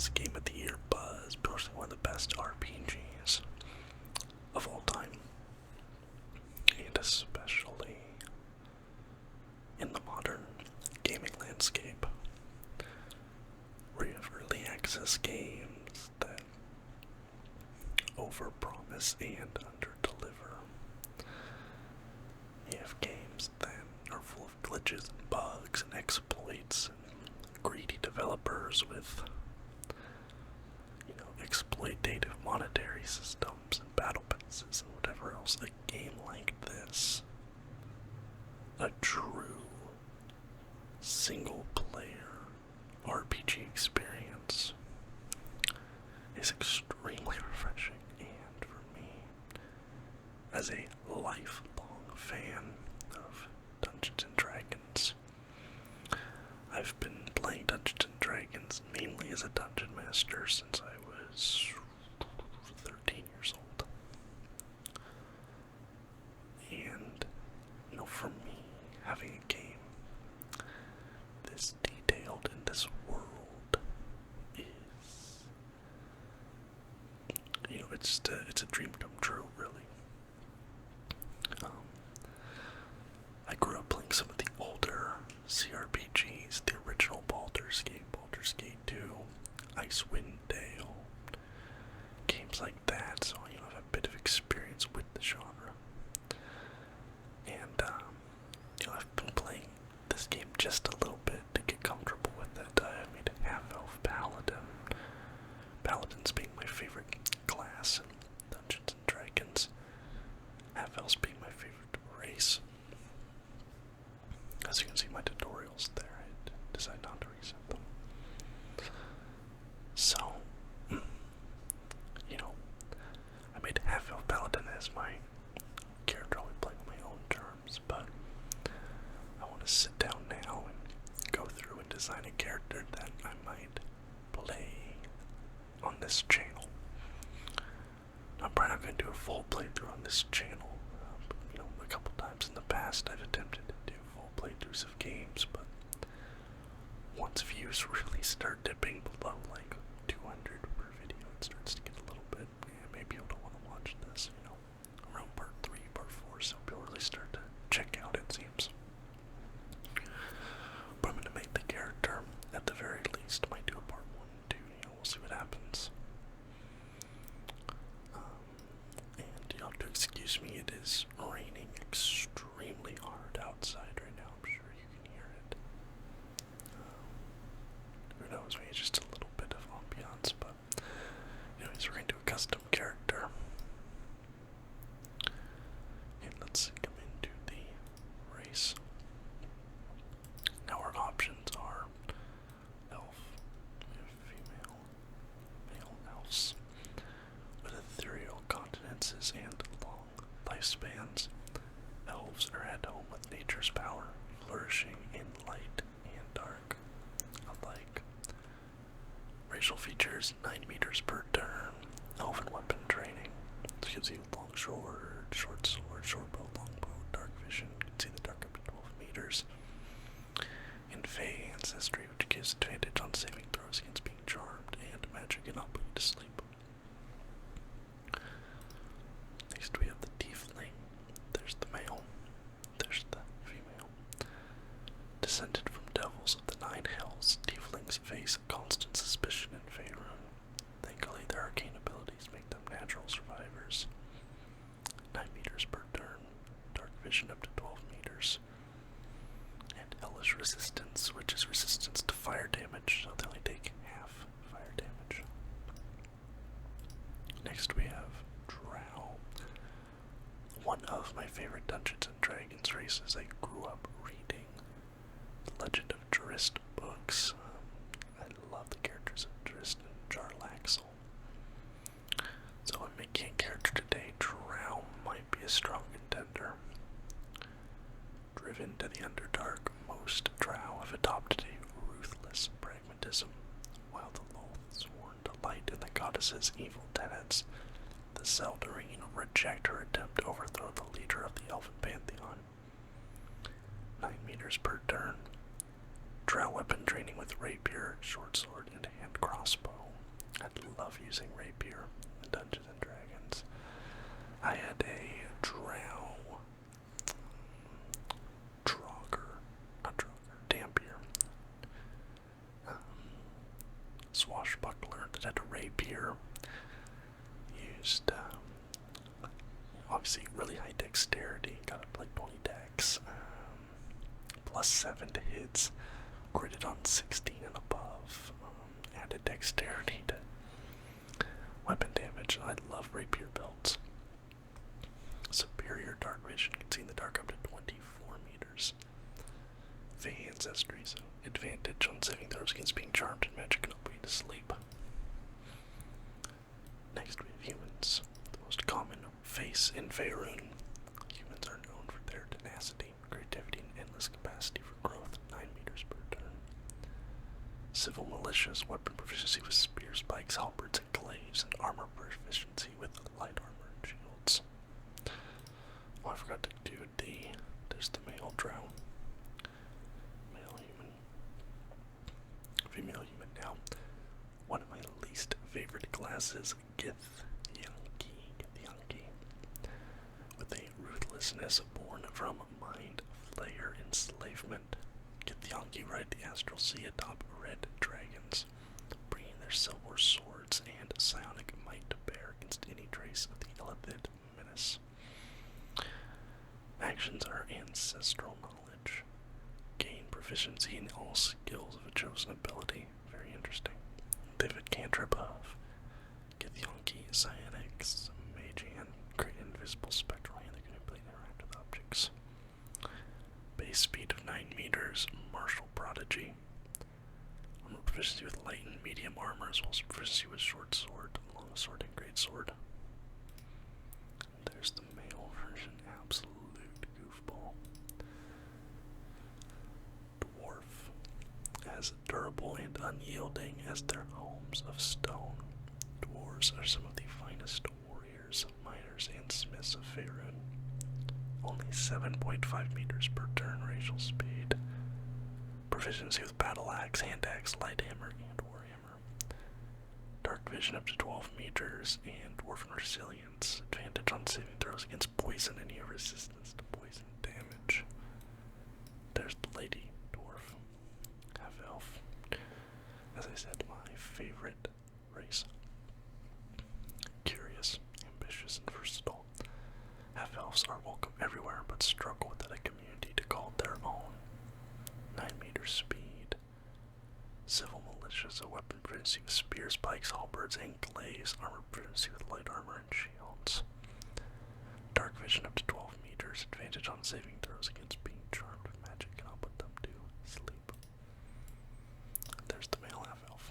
Games Game of the Year buzz, posting one of the best RPGs of all time, and especially in the modern gaming landscape, where you have early access games that overpromise and underdeliver. You have games that are full of glitches and bugs and exploits and greedy developers with, exploitative monetary systems and battle passes and whatever else. A game like this, a true single-player RPG experience, is extremely refreshing, and for me, as a lifelong fan of Dungeons and Dragons, I've been playing Dungeons and Dragons mainly as a dungeon master since I was 13 years old. And, for me, having a game this detailed in this world is, it's a dream come true, really. I grew up playing some of the older CRPGs, the original Baldur's Gate 2, Icewind Dale, games like that, so I have a bit of experience with the genre. And I've been playing this game just a little bit to get comfortable with it. I made a half-elf paladin. Paladins being my favorite class in Dungeons and Dragons. Half-elves being my favorite race. As you can see, my tutorials there, I decided not to reset them. So, I made half-elf paladin as my character. I'll be playing on my own terms, but I want to sit down now and go through and design a character that I might play on this channel. I'm probably not going to do a full playthrough on this channel. A couple times in the past I've attempted to do full playthroughs of games, but once views really start dipping below like 200 per video, it starts to get a little bit, maybe you don't want to watch this, around part 3, part 4, so people really start to check out, it seems. But I'm going to make the character, at the very least, might do a part 1 and 2, we'll see what happens. And you'll have to excuse me, it is raining extremely hard outside right now, I'm sure you can hear it. Who knows, maybe just a little bit of ambiance, but anyways, we're going to do a custom character. And let's come into the race. Now our options are elf, female, male elves, with ethereal continences and long lifespans. Elves are at home with nature's power, flourishing in light and dark alike. Racial features: 9 meters per turn. Elven weapon training. This gives you long sword, short sword, short bow, long bow, dark vision. You can see the dark up to 12 meters. And Fey ancestry, which gives advantage on saving throws against being charmed, and magic cannot put you to sleep. Next we have the tiefling. There's the male. There's the female. Descended from devils of the 9 hells, tieflings face constant suspicion in Faerun. Thankfully, their arcane abilities make them natural survivors. 9 meters per turn, dark vision up to 12 meters. And hellish resistance, which is resistance to fire damage, so they only take half fire damage. Next we have Drow. One of my favorite Dungeons and Dragons races. I grew up reading the Legend of Drizzt books. I love the characters of Drizzt and Jarlaxle. So I'm making a character today. Drow might be a strong contender. Driven to the Underdark, most Drow have adopted a ruthless pragmatism, while the Loth sworn to light in the goddess's evil tenets. The Seldarine reject her attempt to overthrow the leader of the Elven Pantheon. 9 meters per turn. Drow weapon training with rapier, short sword, and hand crossbow. I love using rapier in Dungeons and Dragons. I had a Dampier, swashbuckler that had a rapier. Used, obviously really high dexterity, got up like 20 dex, plus 7 to hits, critted on 16 and above, added dexterity to weapon damage. I love rapier builds. Superior dark vision, can see in the dark up to 24 meters. Fey ancestry, so advantage on saving throws against being charmed and magic and put you to sleep. Next we have humans, the most common face in Faerun. Humans are known for their tenacity, creativity, and endless capacity for growth, 9 meters per turn. Civil militias, weapon proficiency with spears, spikes, halberds, and glaives, and armor proficiency with light armor and shields. Oh, I forgot to do there's the male drow. Male human. Female human now. One of my least favorite classes, Githyanki. With a ruthlessness born from mind flayer enslavement. Githyanki ride the astral sea atop red dragons, bringing their silver swords and psionic might to bear against any trace of the Illithid menace. Actions are ancestral knowledge. Gain proficiency in all skills of a chosen ability. Very interesting. Vivid cantrip of Githyanki, Psionics, Mage Hand, create invisible spectral hand that can ability to interact with objects. Base speed of 9 meters, martial prodigy. Armor proficiency with light and medium armor, as well as proficiency with short sword, long sword, and great sword. There's the male version, absolute goofball. Dwarf, as durable and unyielding as their homes of stone. Dwarves are some of the finest warriors, miners, and smiths of Faerun. Only 7.5 meters per turn racial speed. Proficiency with battle axe, hand axe, light hammer, and warhammer. Dark vision up to 12 meters, and dwarven resilience. Advantage on saving throws against poison and your resistance to poison damage. There's the lady dwarf. Half elf. As I said, my favorite race. Curious, ambitious, and versatile. Half elves are welcome everywhere, but struggle without a community to call their own. 9 meters speed. Civil militias, a weapon proficiency with spears, pikes, halberds, and glaives. Armor proficiency with light armor and shields. Dark vision up to 12 meters. Advantage on saving throws against being charmed with magic, and I'll put them to sleep. There's the male half elf.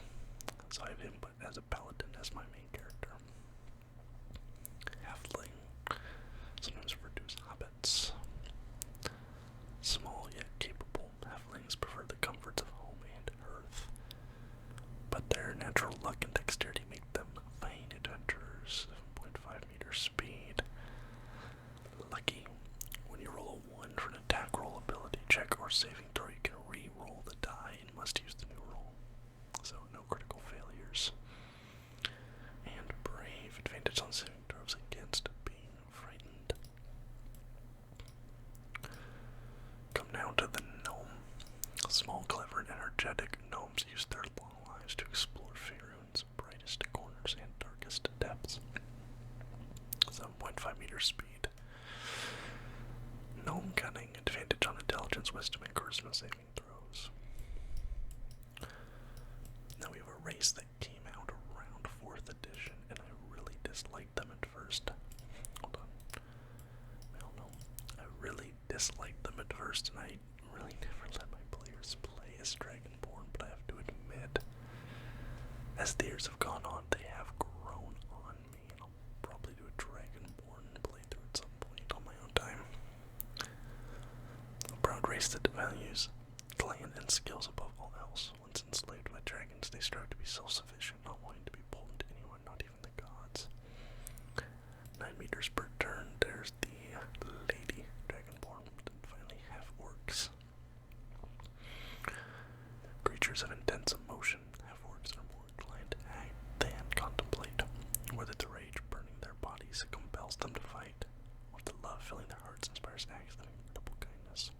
So I have him, but as a paladin as my main character. Halfling. Sometimes referred to as hobbits. Small yet capable, halflings prefer the comforts of home and hearth, but their natural luck and dexterity make them fine adventurers. 7.5 meter speed. Lucky. When you roll a 1 for an attack roll, ability check, or saving throw, you can re-roll the die and must use the new roll. So no critical failures. And brave. Advantage on saving throws against being frightened. Come now to the gnome. Small, clever, and energetic gnomes use their long lives to explore Faerun's brightest corners and darkest depths. 7.5 meter speed. Gnome cunning, advantage on intelligence, wisdom, and charisma saving throws. Now we have a race that came out around 4th edition, and I really disliked them at first. Hold on. Well, no. I really disliked them at first, and I really never let my players play as Dragonborn, but I have to admit, as the years have gone on, they have grown on me, and I'll probably do a Dragonborn playthrough at some point on my own time. A proud race that values clan and skills above all else. Once enslaved by dragons, they strive to be self-sufficient, not wanting to be beholden to anyone, not even the gods. 9 meters per turn, there's the lady Dragonborn. And finally, half-orcs. Creatures of intense emotion. Half-orcs are more inclined to act than whether the rage burning their bodies compels them to fight, or the love filling their hearts inspires acts of incredible kindness.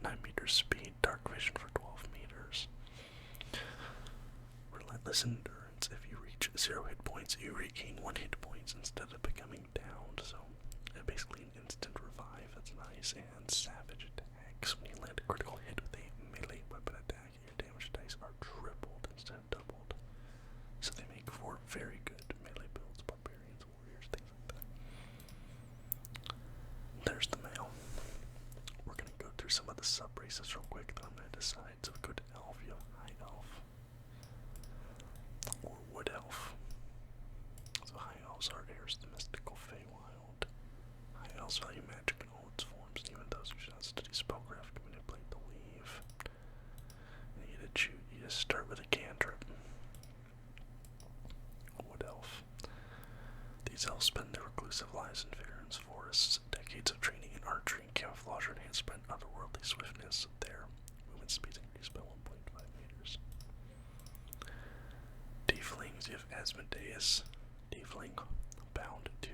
9 meters speed, dark vision for 12 meters. Relentless endurance. If you reach 0 hit points, you regain 1 hit points instead of becoming downed. So, basically an instant revive. That's nice. And savage attacks. When you land a critical hit with a melee weapon attack, your damage dice are tripled instead of doubled. So they make for very good melee builds, barbarians, warriors, things like that. There's the mail. We're going to go through some of the sub-races real quick, then I'm going to decide. So we go to elf, you have high elf, or wood elf. So high elves are heirs to the mystical Feywild. High elves value magic in all its forms, and even those who should not study spellcraft can manipulate the weave. And you get to choose, you just start with a cantrip. Wood elf. These elves spend their reclusive lives in Faerun's forests. Decades of training in archery and camouflage are enhanced by otherworldly swiftness. Their movement speed increased by 1.5 meters. Tieflings, you have Asmodeus, Tiefling, bound to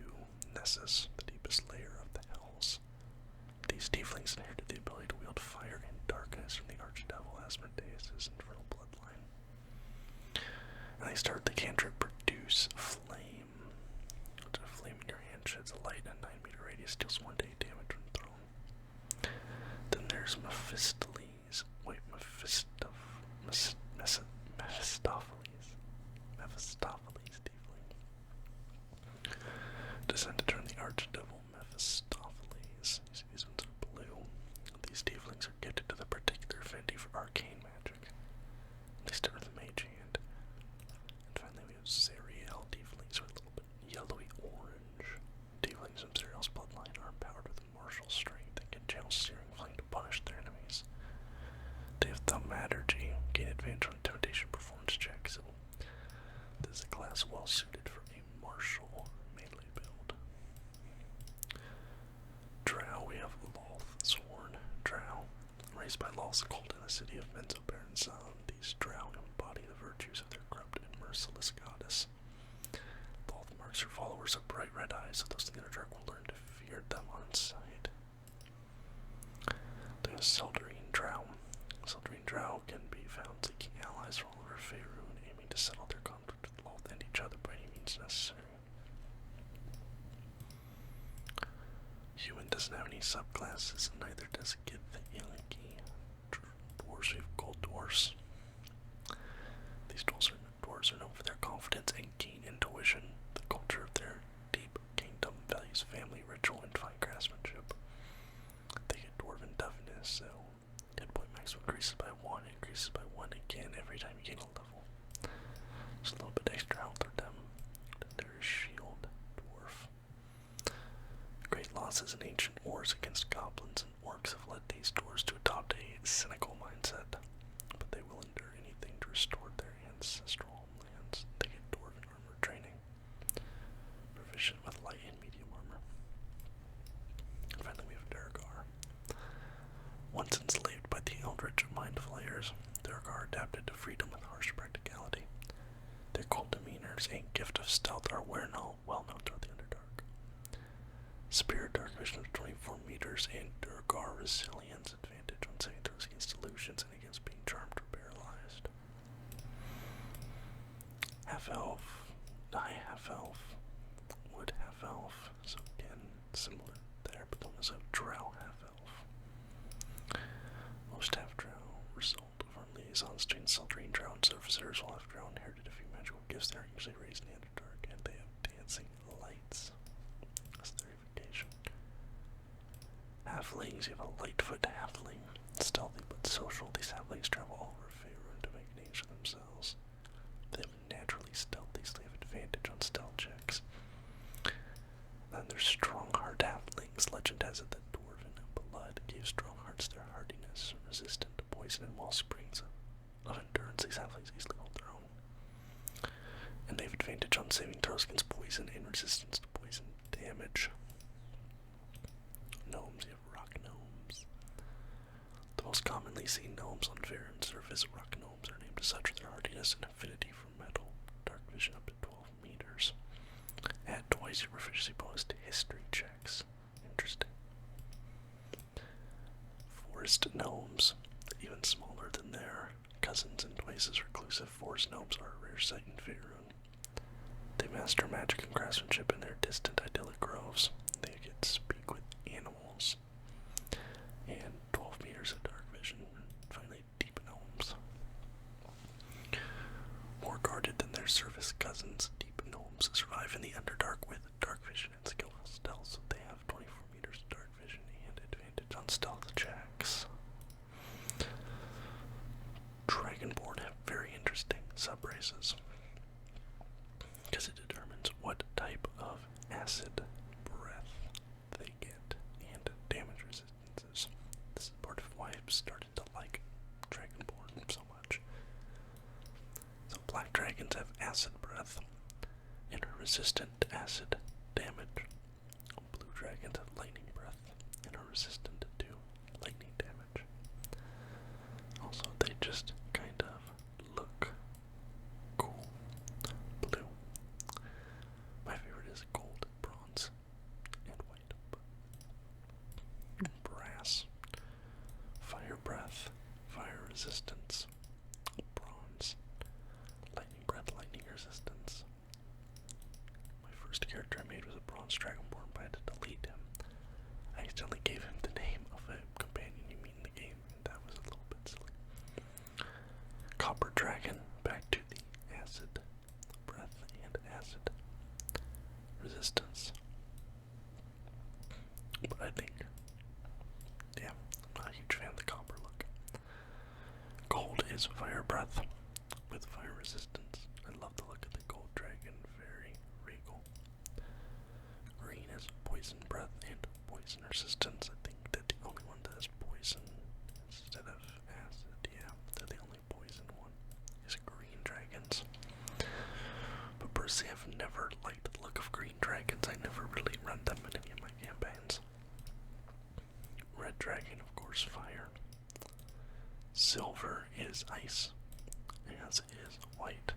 Nessus, the deepest layer of the Hells. These Tieflings inherited the ability to wield fire and darkness from the archdevil Asmodeus' infernal bloodline. And they start the cantrip Produce Flame. A flame in your hand sheds a light and 9-meter radius, deals 1d damage when thrown. Then there's Mephistopheles. Mephistopheles Tiefling. Descend to turn the archdevil Mephistopheles. You see these ones are blue. These Tieflings are gifted to the particular affinity for arcane magic. They start with a mage hand. And finally we have Zeriel Tieflings, are a little bit yellowy orange. Tieflings from Zeriel's bloodline are empowered with martial strength and can channel searing flame to punish their enemies. They have Thaumaturgy, gain advantage on intimidation performance checks. So this is a class well suited for a martial melee build. Drow, we have Lothsworn Drow. Raised by Loth's cult in the city of Menzoberranzan, these Drow embody the virtues of their corrupt and merciless goddess. Loth marks her followers with bright red eyes, so those in the Underdark will learn to fear them on sight. There's Seldarine Drow. Seldarine Drow can be found seeking allies from all over Faerun, aiming to settle their conflict with Loth and each other by any means necessary. Human doesn't have any subclasses, and neither does Gith Iliki. Dwarves, we have gold dwarves. These dwarves are known for their confidence and keen intuition. The culture of their deep kingdom values family, ritual, and fine craftsmanship. They get dwarven toughness, so hit point max increases by 1, increases by 1 again every time you gain a level. Just a little bit extra health for them. There's Shield Dwarf. Great losses in ancient wars against goblins and orcs have led these dwarves to adopt a cynical mindset, but they will endure anything to restore their ancestral homelands. They get dwarven armor training, proficient with light and medium armor. And finally we have Durgar. Once enslaved by the eldritch mind flayers, Durgar adapted to freedom with harsh practicality. Their cold demeanors and gift of stealth are well known throughout the Underdark. Spear dark vision of 24 meters and Durgar resilience advantage on saving throws against illusions and against being charmed or paralyzed. Half elf, high half elf, wood half elf, so again similar there, but then there's a drow half elf. Most half drow result of our liaisons between Seldarine Drow and Surfacers, while half drow inherited a few magical gifts. They are usually raised in the Underdark, and they have dancing lights. That's their evocation. Halflings, you have a lightfoot halfling. Stealthy but social, these halflings travel all over Faerun to make names for themselves. They have naturally stealthy, so they have advantage on stealth checks. Then there's Strongheart halflings. Legend has it that dwarven blood gave Stronghearts their hardiness, resistant to poison and wall springs of endurance. These halflings easily hold their own. And they have advantage on saving throws against poison and resistance to poison damage. Gnomes, you have rock gnomes. The most commonly seen gnomes on Faerun's surface, rock gnomes, are named as such for their hardiness and affinity for metal. Dark vision up to 12 meters. increase your proficiency bonus to history checks. Interesting. Forest gnomes, even smaller than their cousins and twice as reclusive. Forest gnomes are a rare sight in Faerun. They master magic and craftsmanship in their distant idyllic groves. They get to speak with animals. And 12 meters of dark vision. Finally, deep gnomes. More guarded than their surface cousins, deep gnomes survive in the Underdark with dark vision and skillful stealth, so they have 24 meters of dark vision and advantage on stealth checks. Dragonborn have very interesting subraces, because it determines what type of acid breath they get and damage resistances. This is part of why I've started to like Dragonborn so much. So black dragons have acid breath and are resistant to acid damage. Blue dragons have lightning breath and are resistant to lightning damage. Also, they just kind of look cool. Blue. My favorite is gold, bronze, and white. Brass. Fire breath, fire resistance. Bronze. Lightning breath, lightning resistance. My first character I made was a bronze dragonborn, but I had to delete him. I accidentally gave him the name of a companion you meet in the game, and that was a little bit silly. Copper dragon, back to the acid breath and acid resistance. But I think, yeah, I'm not a huge fan of the copper look. Gold is fire breath with fire resistance. I love the look of the gold dragon, very regal. Green is poison breath and poison resistance. I think that the only one that has poison instead of acid, yeah, they're the only poison one, is green dragons. But personally, I've never liked the look of green dragons. I never really run them in any of my campaigns. Red dragon, of course, fire. Silver is ice, as is white.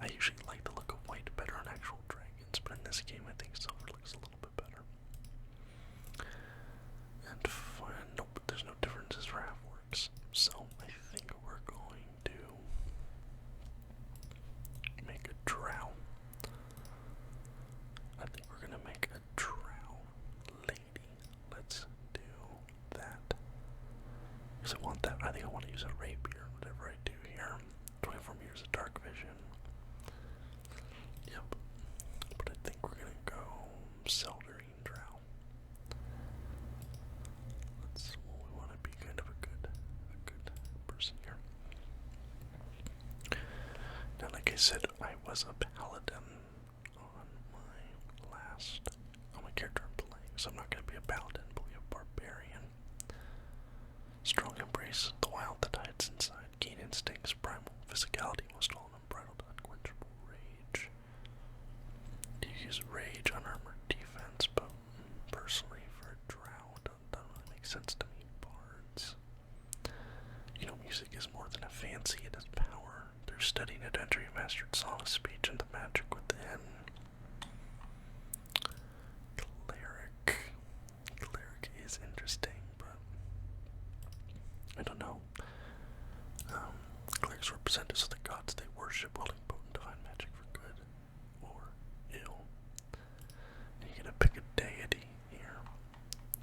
I usually like the look of white better on actual dragons, but in this game I think silver looks a little bit better. And nope, there's no differences for half-orcs. So I think we're going to make a drow. I think we're gonna make a drow lady. Let's do that. Because I want that. I think I want to use a rapier, whatever I do here. 24 meters of dark vision. Yep. But I think we're gonna go Seldarine drow. We want to be kind of a good person here. Now, like I said, I was a paladin on my character I'm playing, so I'm not gonna be a paladin, but we have barbarian. Strong embrace, the wild that hides inside, keen instincts, primal physicality, most all unbridled, unquenchable rage. You use rage on armored defense, but personally for a drow, it doesn't really make sense to me. Bards. You know, music is more than a fancy, it has power. Through studying adventure, you mastered song, speech, and the magic within. Cleric is interesting, but I don't know. Clerics representatives of the gods they worship, holding potent divine magic for good or ill. And you gotta pick a deity here.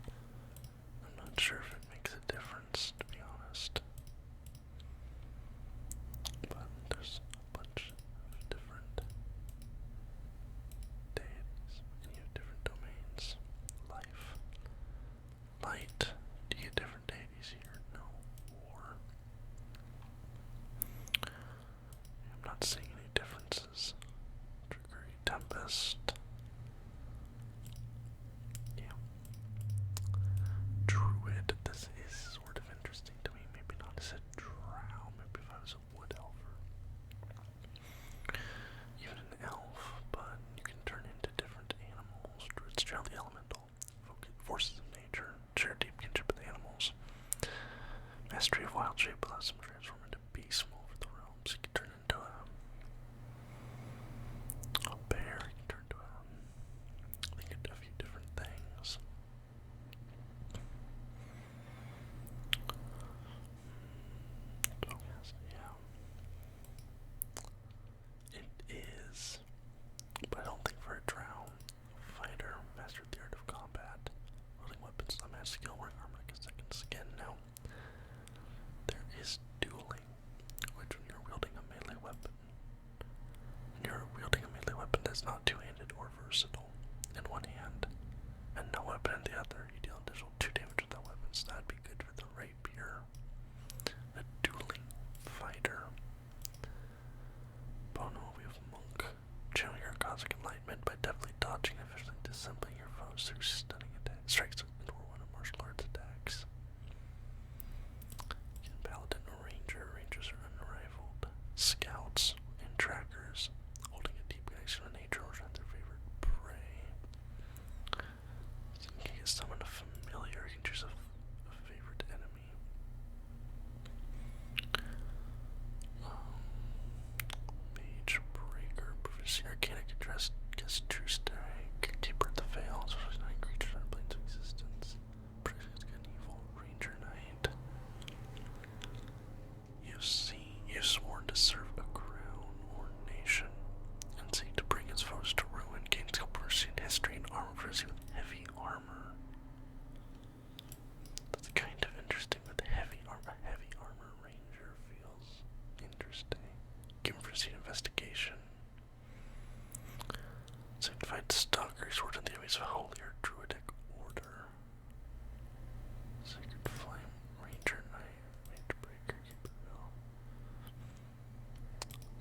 I'm not sure if it makes a difference, to be honest. But there's a bunch of different deities, and you have different domains. Life. Light. Do you get different deities here? No. War. I'm not seeing any differences. Trickery. Tempest. Yeah. Druid. This is sort of interesting to me. Maybe not as a drow. Maybe if I was a wood elf. Even an elf. But you can turn into different animals. Druids trail the elemental. Forces of nature. Share deep kinship with animals. Mastery of wild shape allows them to transform into beasts from over the realms. You can turn into a bear, you can turn into is not two-handed or versatile in one hand, and no weapon in the other. You deal additional 2 damage with that weapon, so that'd be good for the rapier. A dueling fighter. Bono, we have monk. Channeling your cosmic enlightenment by deftly dodging and efficiently disassembling your foes through stunning attacks. Strikes into one of martial arts attacks. Paladin or ranger. Rangers are unrivaled. Scouts and trackers, holding a deep connection with nature or their favorite prey. So you can summon a familiar. You can choose a favorite enemy. Mage breaker. Proficiency arcanic address. Gets true strike. Keeper at the veil. Especially 9 creatures on planes of existence. Proficiency good and evil. Ranger knight. You've sworn to serve a crown or nation and seek to bring its foes to ruin. Gain skill proficiency in history and armor proficiency with heavy armor. That's kind of interesting with heavy armor. A heavy armor ranger feels interesting. Given proficiency in investigation. Sanctified stalker, swords in the enemies of a holy or druidic order. Sacred flame, ranger knight, mage breaker, keep it real.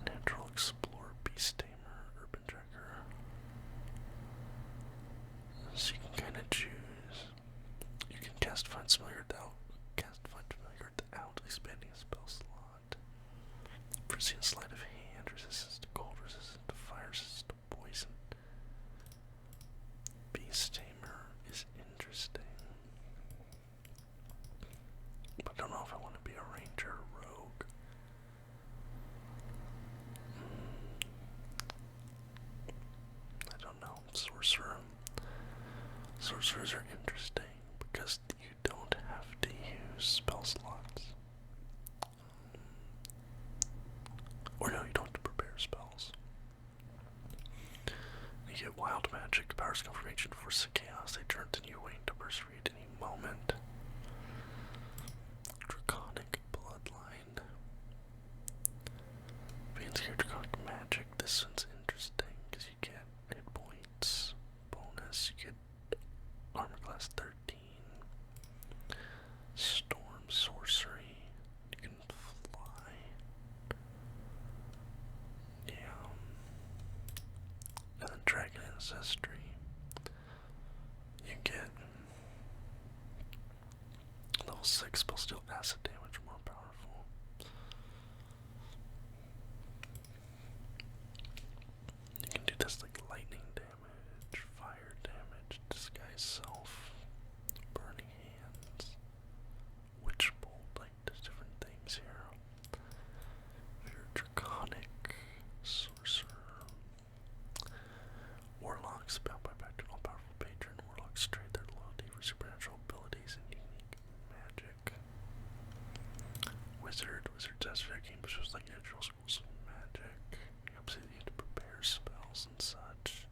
Natural explorer, beast tamer, urban tracker. So you can kind of choose. You can cast find familiar without, expanding a spell slot. Proceed sleight of hand, resistance to cold, resistance to fire, resistance to poison. Beast tamer is interesting. But I don't know if I want to be a ranger or rogue. I don't know. Sorcerer. Sorcerers are interesting because you don't have to use spell slots. Or no, you don't have to prepare spells. You get wild magic. Powers come from ancient forces of chaos. They turn to new wing to burst free at any moment. Draconic bloodline. Being scared draconic magic. This one's interesting because you get hit points bonus. You get armor class 13. Storm sorcery. You can fly. Yeah. And then dragon ancestry. You get level 6 spell steal acid damage, more powerful. You can do this like lightning damage, fire damage, disguise self, burning hands, witch bolt, like there's different things here. If you're a draconic sorcerer, warlocks bound by pact to an all-powerful patron. Warlocks trade their loyalty for supernatural abilities and unique magic. Wizards has their game, which was like natural schools of magic. You obviously need to prepare spells and such.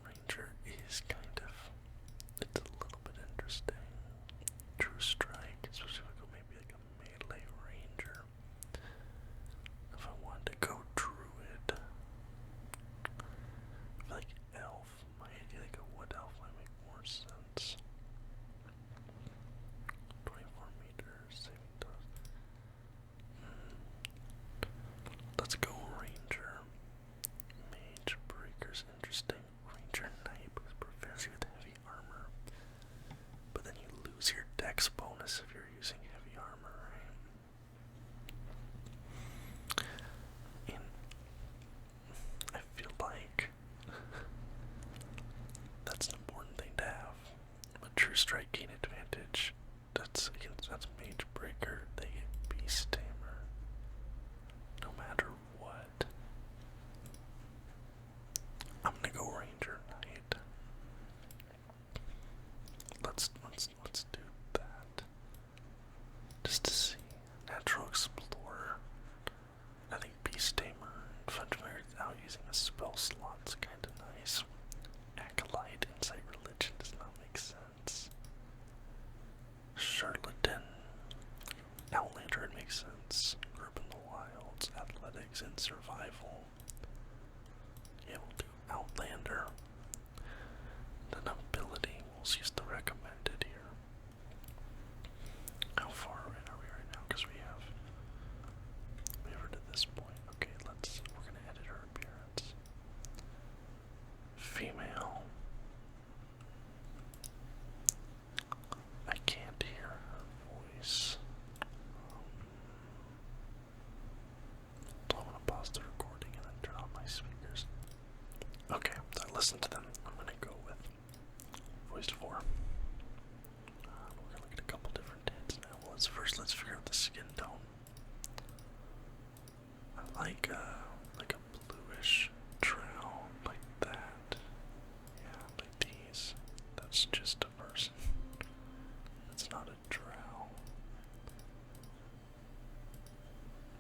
Ranger is kind of, it's a little bit interesting. True strike, especially if I go maybe like a melee ranger. If I wanted to go druid, I feel like elf might, like a wood elf might make more sense. 24 meters, saving throws. Let's go ranger. Mage breaker's interesting. Ranger knight prepares you with heavy armor, but then you lose your dex bonus if you're using heavy armor, right? And I feel like that's an important thing to have. A true strike gain advantage. That's mage breaker. They get beast tamer. No matter what. I'm gonna go ranger knight. Let's do that. Just to see. Natural explorer. I think beast tamer. Familiar without using a spell slot's kinda nice. Acolyte, insight, religion does not make sense. Charlatan. Outlander, it makes sense. Urban athletics and survival. Yeah, we'll do Outlander. Then ability, we'll use the recommended here. How far are we right now? Because we have her to this point. Okay, we're gonna edit her appearance. Female. I can't hear her voice. I'm gonna pause the recording and then turn on my speakers. Okay, I listened to them. I'm gonna go with voice 4. We're gonna look at a couple different tints now. Well, let's figure out the skin tone. I like a bluish trowel like that. Yeah, like these. That's just a person. That's not a trowel.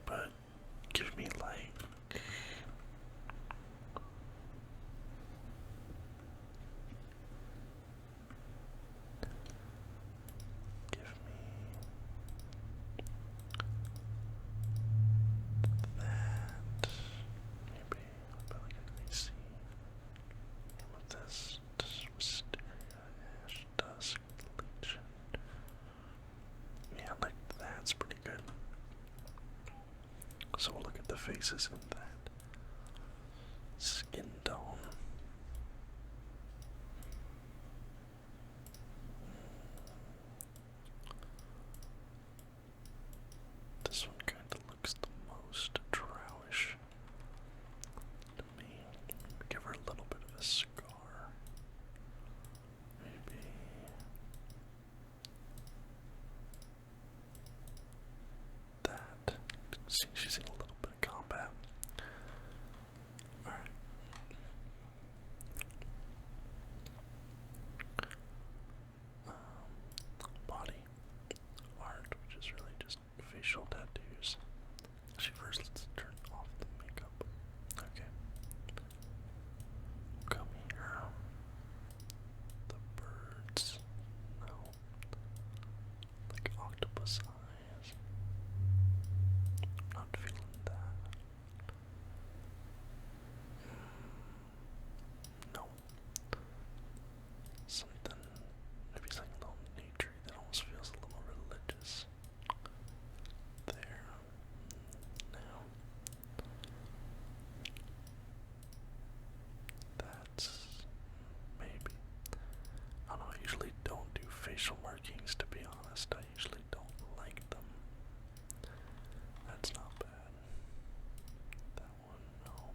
But give me like give me that. Maybe about like an icy. With this wisteria, ash, dusk, legion. Yeah, like that's pretty good. So we'll look at the faces in that skin tone. This one kind of looks the most drowish to me. Give her a little bit of a scar. Maybe that. See, she's in a little bit of combat. Alright. Body art, which is really just facial tattoos. Actually, first let's turn off the makeup. Okay. Come here. The birds. No. Like octopus eyes. Not feeling that. No. Something, maybe something a little nature that almost feels a little religious. There. Now. That's maybe. I don't know, I usually don't do facial markings, to be honest. I usually don't like them. That's not bad. That one, no.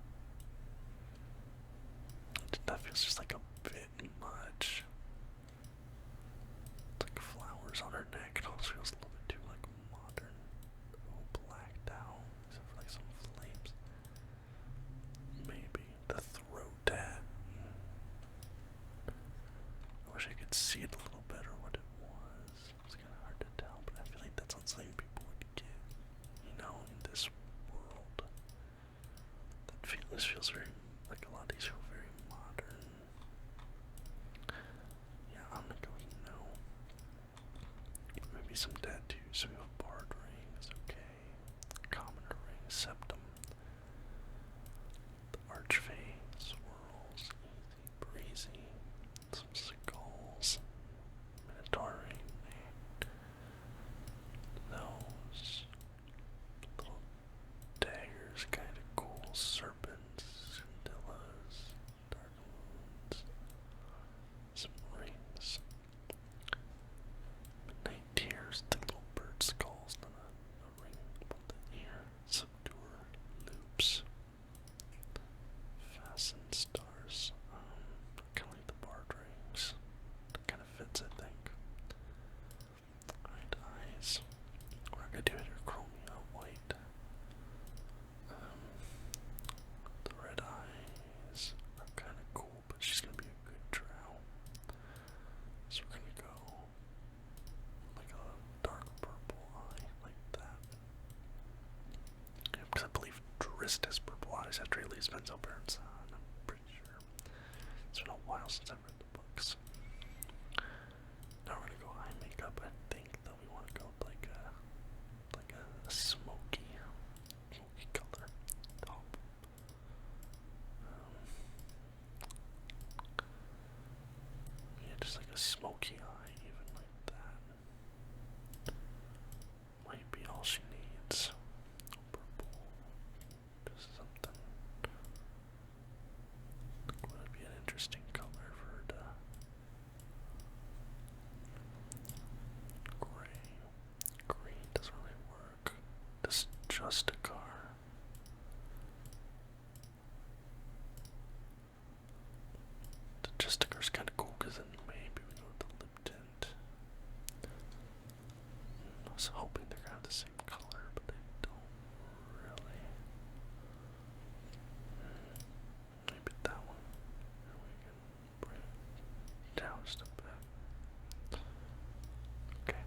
That feels just like a bit much. It's like flowers on her neck. It almost feels a little bit too like modern. Oh, blacked out. Except for like some flames. Maybe the throat tat. I wish I could see it a little better what it was. It's kind of hard to tell, but I feel like that's not something people would get, you know, in this world. This feels very, like a lot of these feel very modern. Yeah, I'm gonna go with no. Maybe some tattoos. So we have barred rings, okay. Commoner ring, septum. The archfey, swirls, easy breezy. Some skulls. Minotaur ring. Those little daggers, kind of cool. Serpents, scintillahs, dark moons, some rings, midnight tears, the little bird skulls, then a ring above the ear, subdue loops, fasten stars, kind of like the barred rings. That kind of fits, I think. Alright, eyes. We're not gonna do it here, chromia white. The red eyes are kind of cool, but she's gonna be a good drow. So we're gonna go like a dark purple eye, like that. Yeah, because I believe Drist has purple eyes after he leaves Benzo Baron's son. I'm pretty sure. It's been a while since I've read the books. Now we're gonna go eye makeup. I think that we want to go with like a smoky color. was hoping they're gonna have the same color, but they don't really. Maybe that one. And we can bring it down just a bit. Okay.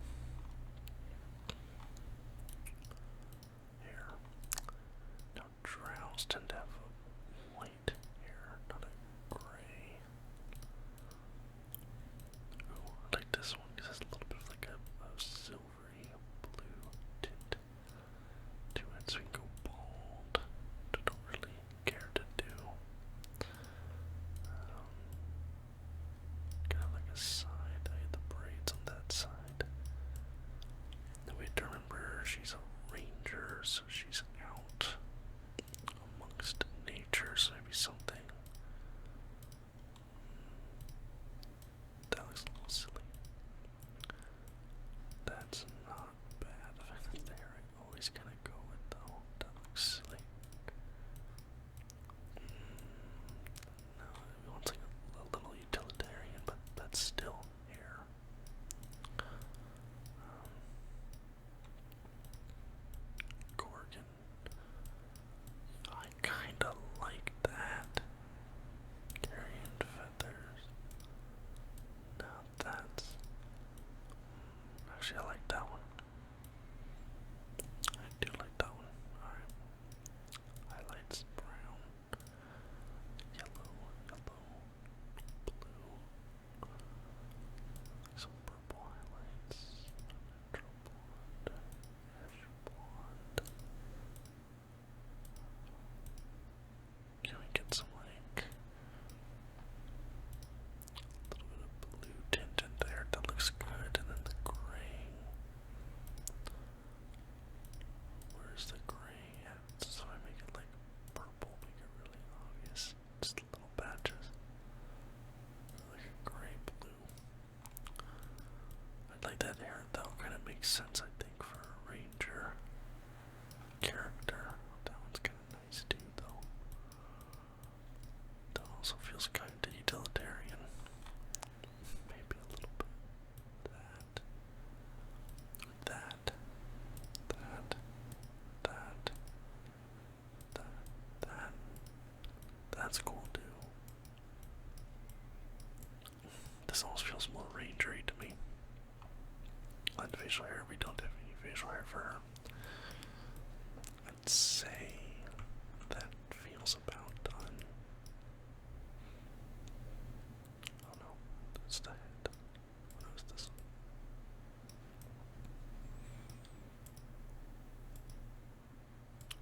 Here. Now drowns tend to have a white here, not a gray. Ooh, I like this one because it's a little bit of like a silvery blue tint to it, so we can go bald, which I don't really care to do. Kind of like a side, I had the braids on that side. Now we have to remember she's a ranger, so she's out amongst nature, so maybe something. That looks a little silly. That's not bad. There, I always kind of go with though. That looks silly. No, we want something a little utilitarian, but that's still hair. Gorgon. I kinda like that. Carrion feathers. Now that's. Actually, I like that one. I do like that one. Alright. Highlights brown, yellow, blue. Some purple highlights. Neutral blonde. Ash blonde. Can we get some like a little bit of blue tint in there? That looks good. And then the gray. Where's the gray at? So I make it like purple, make it really obvious. Just little patches. Like a gray blue. I like that hair though, kind of makes sense I think for a ranger character. That one's kind of nice too though. That also feels kind of utilitarian. Maybe a little bit. That. That's cool too. This almost feels more rangery to me. On facial hair, we don't have any facial hair for her. I'd say that feels about done. Oh no, that's the head. What was this?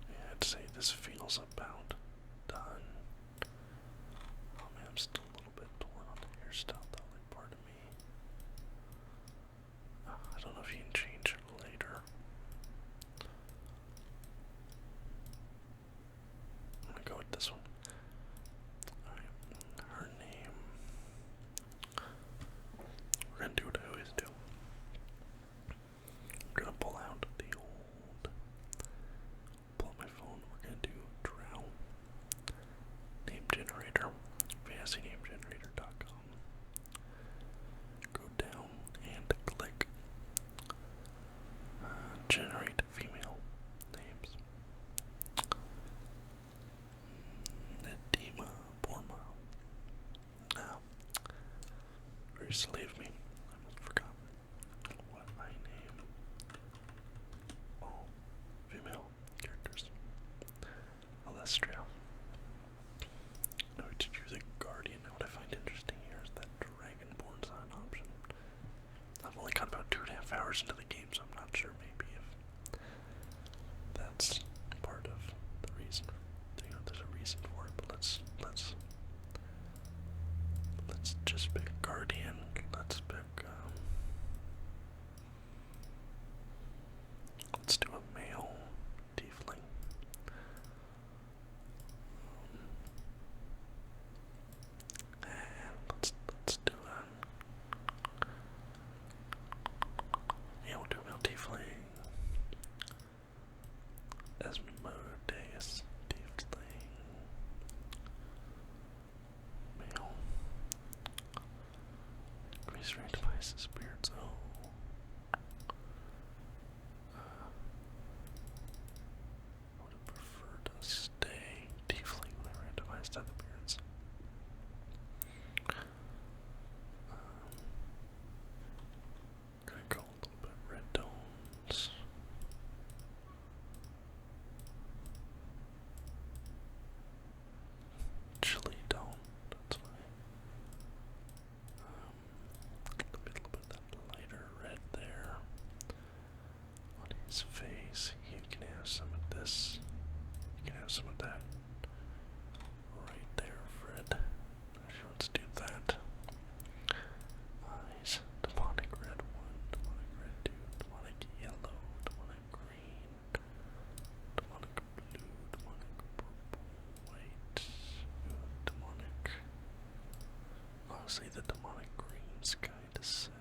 Yeah, I'd say this feels about done. Oh man, I'm still a little bit torn on the hairstyle though, like pardon me. I don't know if you can change it later. I'm gonna go with this one. Alright, her name. We're gonna do what I always do. We're gonna pull out the old. Pull out my phone. We're gonna do drow. Name generator. FantasyNameGenerator.com. Go down and click generate female names. Nedima Borma. Now, very slave me. I almost forgot what my name. All female characters. Alestria. Now to choose a guardian. Now what I find interesting here is that Dragonborn's not an option. I've only got about 2.5 hours into the game, so I'm not sure maybe if that's part of the reason. You know, there's a reason for it, but let's just pick guardian. Let's pick let's do a male tiefling. And let's do a we'll do a male tiefling. Asmodeus tiefling. Male. Increase randomize the spirits. Oh. his face. You can have some of this. You can have some of that. Right there, Fred. Let's do that. Eyes. Demonic red one. Demonic red two. Demonic yellow. Demonic green. Demonic blue. Demonic purple. White. Demonic. Honestly, the demonic green's kinda sick.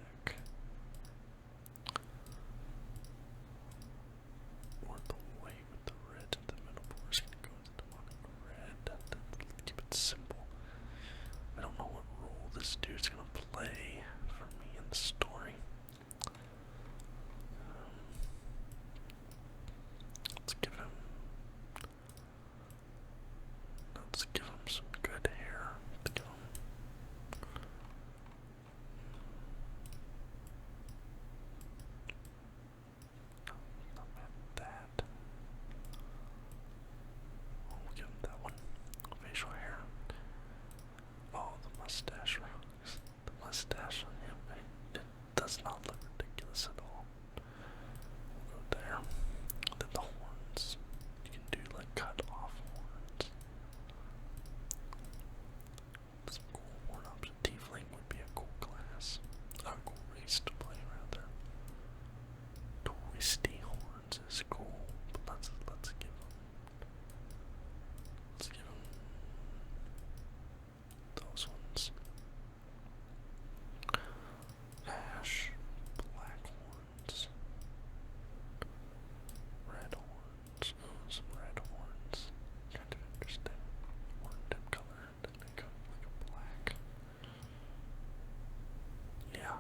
Or the white with the red in the middle. We're just gonna go with the demonic red. Keep it simple. I don't know what role this dude's gonna play for me in the story. Let's give him. Let's give him some good hair. Let's give him. Not that. We'll give him that one. Facial hair. Oh, the mustache rocks. The mustache on him, it does not look ridiculous at all. We'll go there. Then the horns. You can do like cut off horns. Some cool horn option. Tiefling would be a cool class. A cool race to play, rather. Twisty horns is cool, but let's give them. Let's give them those ones. Ash, black horns, red horns. Oh, some red horns. Kind of interesting. Horn tip color, then they go like a black. Yeah.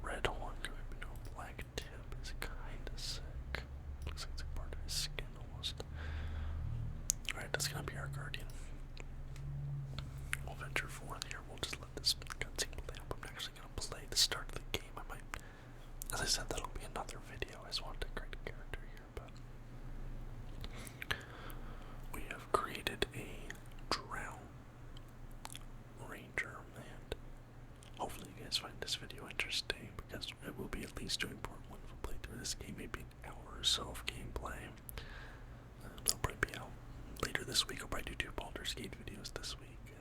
Red horn going into a black tip is kinda sick. Looks like it's a part of his skin almost. Alright, that's gonna be our guardian. We'll venture forth here. We'll just let this cutscene play up. I'm actually gonna play the start of the game. I might, as I said, that'll be another video. I just wanted to create a character here, but we have created a drow ranger, and hopefully you guys find this video interesting, because it will be at least doing part 1 of a playthrough of this game, maybe an hour or so of gameplay. They'll probably be out later this week. I'll probably do 2 Baldur's Gate videos this week,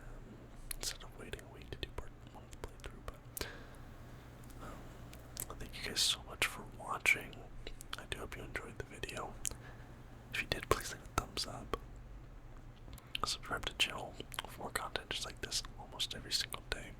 instead of waiting a week to do part 1 of the playthrough. But thank you guys so much for watching. I do hope you enjoyed the video. If you did, please leave a thumbs up. Subscribe to the channel for more content just like this almost every single day.